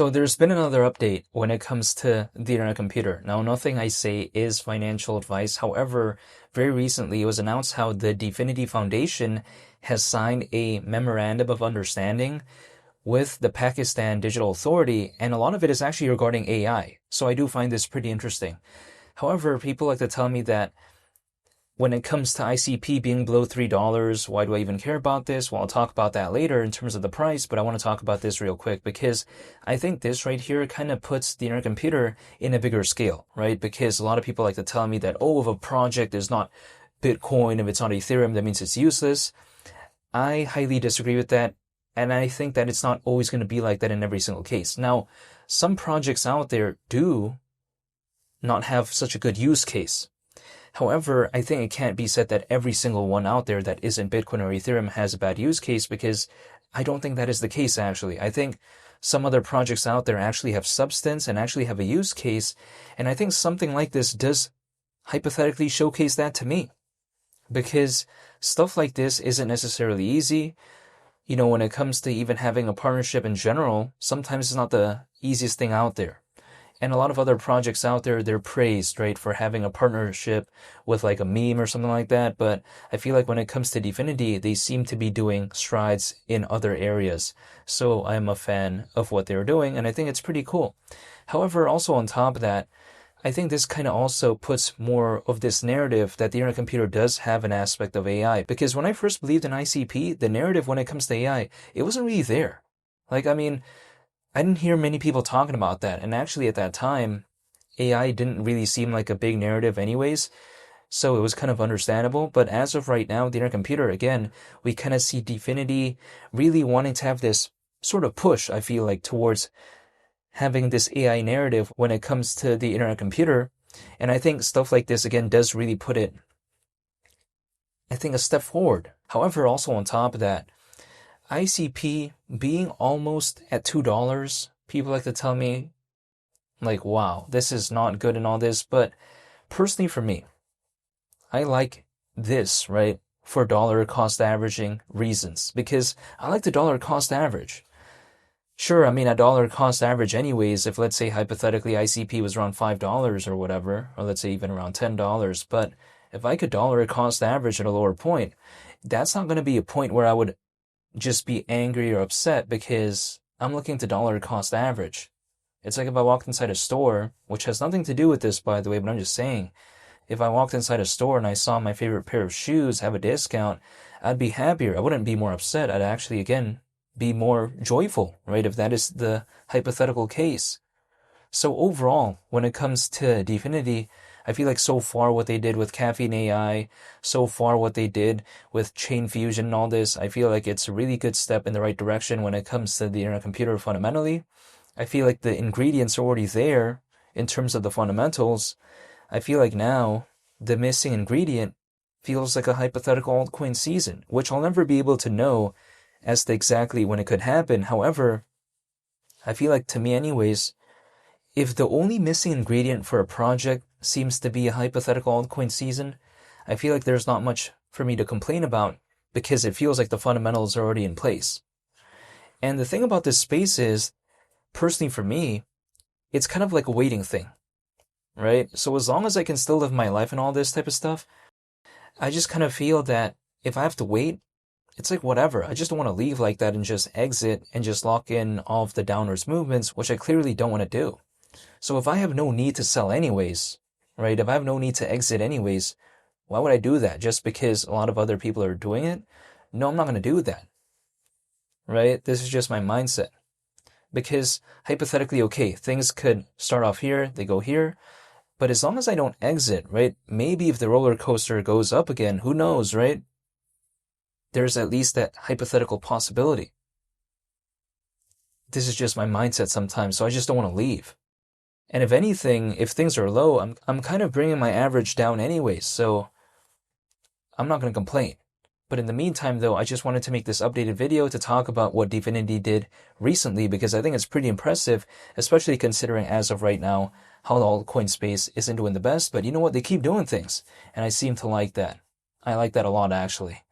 So there's been another update when it comes to the internet computer. Now, nothing I say is financial advice. However, very recently it was announced how the Dfinity Foundation has signed a memorandum of understanding with the Pakistan Digital Authority, and a lot of it is actually regarding AI. So I do find this pretty interesting. However, people like to tell me that when it comes to ICP being below $3, why do I even care about this? Well, I'll talk about that later in terms of the price, but I want to talk about this real quick because I think this right here kind of puts the internet computer in a bigger scale, right? Because a lot of people like to tell me that, oh, if a project is not Bitcoin, if it's not Ethereum, that means it's useless. I highly disagree with that, and I think that it's not always going to be like that in every single case. Now, some projects out there do not have such a good use case. However, I think it can't be said that every single one out there that isn't Bitcoin or Ethereum has a bad use case, because I don't think that is the case, actually. I think some other projects out there actually have substance and actually have a use case, and I think something like this does hypothetically showcase that to me, because stuff like this isn't necessarily easy. You know, when it comes to even having a partnership in general, sometimes it's not the easiest thing out there. And a lot of other projects out there, they're praised, right, for having a partnership with like a meme or something like that. But I feel like when it comes to Dfinity, they seem to be doing strides in other areas. So I'm a fan of what they're doing, and I think it's pretty cool. However, also on top of that, I think this kind of also puts more of this narrative that the internet computer does have an aspect of AI. Because when I first believed in ICP, the narrative when it comes to AI, it wasn't really there. Like, I mean, I didn't hear many people talking about that. And actually at that time, AI didn't really seem like a big narrative anyways. So it was kind of understandable. But as of right now, the internet computer, again, we kind of see Dfinity really wanting to have this sort of push, I feel like, towards having this AI narrative when it comes to the internet computer. And I think stuff like this, again, does really put it, I think, a step forward. However, also on top of that, ICP being almost at $2, people like to tell me, like, wow, this is not good and all this. But personally for me, I like this, right, for dollar cost averaging reasons, because I like the dollar cost average. Sure, I mean, a dollar cost average anyways, if let's say hypothetically ICP was around $5 or whatever, or let's say even around $10, but if I could dollar cost average at a lower point, that's not going to be a point where I would just be angry or upset, because I'm looking to dollar cost average. It's like if I walked inside a store, which has nothing to do with this, by the way, but I'm just saying, if I walked inside a store and I saw my favorite pair of shoes have a discount, I'd be happier. I wouldn't be more upset. I'd actually, again, be more joyful, right, if that is the hypothetical case. So overall, when it comes to Dfinity, I feel like so far what they did with Caffeine AI, so far what they did with Chain Fusion and all this, I feel like it's a really good step in the right direction when it comes to the internet computer fundamentally. I feel like the ingredients are already there in terms of the fundamentals. I feel like now the missing ingredient feels like a hypothetical altcoin season, which I'll never be able to know as to exactly when it could happen. However, I feel like, to me anyways, if the only missing ingredient for a project seems to be a hypothetical altcoin season, I feel like there's not much for me to complain about, because it feels like the fundamentals are already in place. And the thing about this space is, personally for me, it's kind of like a waiting thing, right? So as long as I can still live my life and all this type of stuff, I just kind of feel that if I have to wait, it's like whatever. I just don't want to leave like that and just exit and just lock in all of the downwards movements, which I clearly don't want to do. So if I have no need to sell anyways, right? If I have no need to exit anyways, why would I do that? Just because a lot of other people are doing it? No, I'm not going to do that, right? This is just my mindset. Because hypothetically, okay, things could start off here, they go here, but as long as I don't exit, right? Maybe if the roller coaster goes up again, who knows, right? There's at least that hypothetical possibility. This is just my mindset sometimes, so I just don't want to leave. And if anything, if things are low, I'm kind of bringing my average down anyways, so I'm not going to complain. But in the meantime, though, I just wanted to make this updated video to talk about what Dfinity did recently, because I think it's pretty impressive, especially considering as of right now how the altcoin space isn't doing the best. But you know what? They keep doing things, and I seem to like that. I like that a lot, actually.